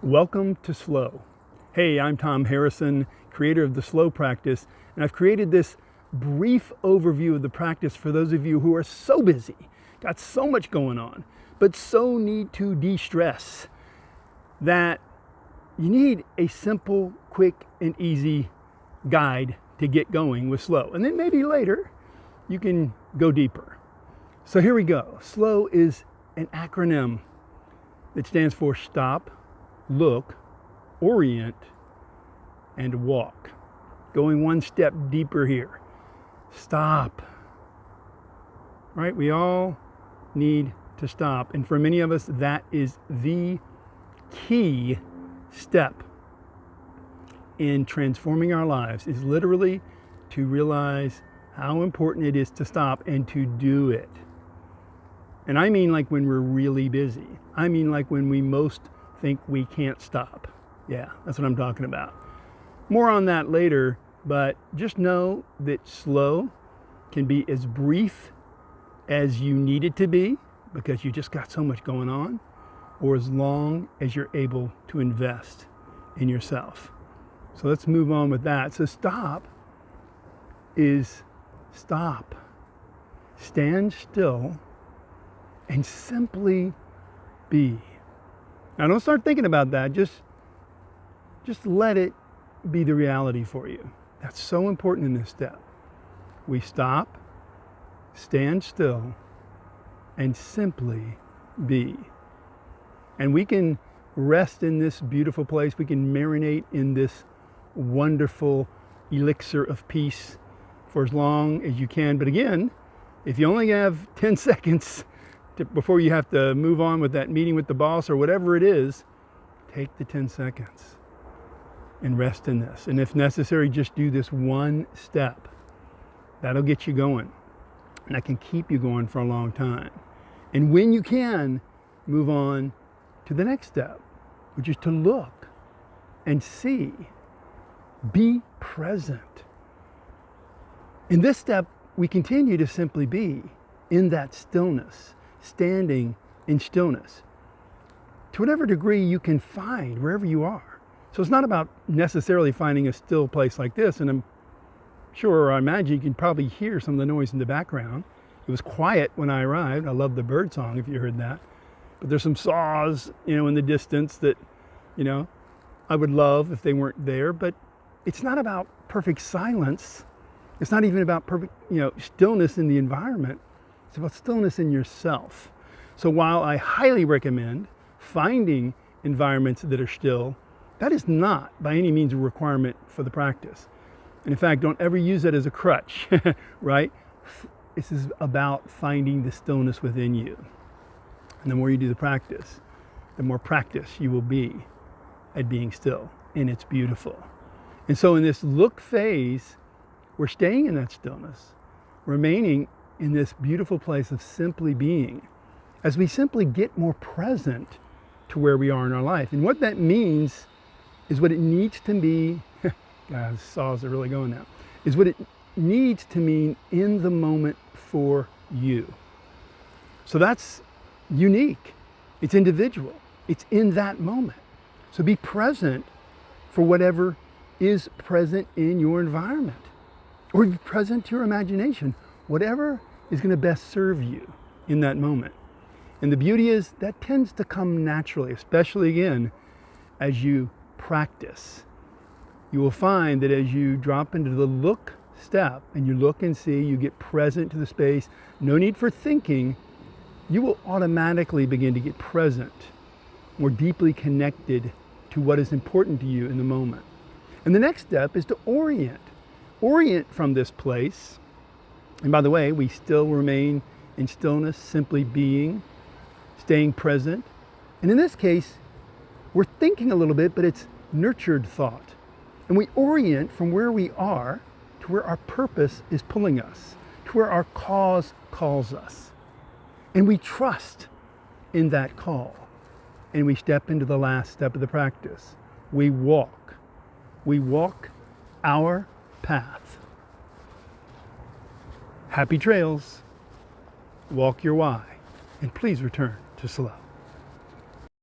Welcome to Slow. Hey, I'm Thom Harrison, creator of the Slow Practice, and I've created this brief overview of the practice for those of you who are so busy, got so much going on, but so need to de-stress that you need a simple, quick, and easy guide to get going with Slow. And then maybe later you can go deeper. So here we go. Slow is an acronym that stands for stop, look, orient, and walk. Going one step deeper here. Stop. Right? We all need to stop. And for many of us, that is the key step in transforming our lives, is literally to realize how important it is to stop and to do it. And I mean like when we're really busy. I mean like when we most think we can't stop. Yeah, that's what I'm talking about. More on that later, but just know that slow can be as brief as you need it to be because you just got so much going on, or as long as you're able to invest in yourself. So let's move on with that. So stop is stop. Stand still and simply be. Now don't start thinking about that. Just let it be the reality for you. That's so important in this step. We stop, stand still, and simply be. And we can rest in this beautiful place. We can marinate in this wonderful elixir of peace for as long as you can. But again, if you only have 10 seconds before you have to move on with that meeting with the boss or whatever it is, take the 10 seconds and rest in this. And if necessary, just do this one step. That'll get you going. And that can keep you going for a long time. And when you can, move on to the next step, which is to look and see. Be present. In this step, we continue to simply be in that stillness, standing in stillness to whatever degree you can find wherever you are. So it's not about necessarily finding a still place like this, and I'm sure, or I imagine you can probably hear some of the noise in the background. It was quiet when I arrived. I love the bird song, if you heard that. But there's some saws, in the distance that, I would love if they weren't there. But it's not about perfect silence. It's not even about perfect, stillness in the environment. It's about stillness in yourself. So while I highly recommend finding environments that are still, that is not by any means a requirement for the practice. And in fact, don't ever use that as a crutch, right? This is about finding the stillness within you. And the more you do the practice, the more practice you will be at being still. And it's beautiful. And so in this look phase, we're staying in that stillness, remaining in this beautiful place of simply being, as we simply get more present to where we are in our life. And what that means is what it needs to be, guys, saws are really going now, is what it needs to mean in the moment for you. So that's unique. It's individual. It's in that moment. So be present for whatever is present in your environment, or be present to your imagination, whatever is going to best serve you in that moment. And the beauty is that tends to come naturally, especially again, as you practice. You will find that as you drop into the look step and you look and see, you get present to the space, no need for thinking, you will automatically begin to get present, more deeply connected to what is important to you in the moment. And the next step is to orient. Orient from this place. And by the way, we still remain in stillness, simply being, staying present. And in this case, we're thinking a little bit, but it's nurtured thought. And we orient from where we are to where our purpose is pulling us, to where our cause calls us. And we trust in that call. And we step into the last step of the practice. We walk. We walk our path. Happy trails. Walk your why. And please return to slow.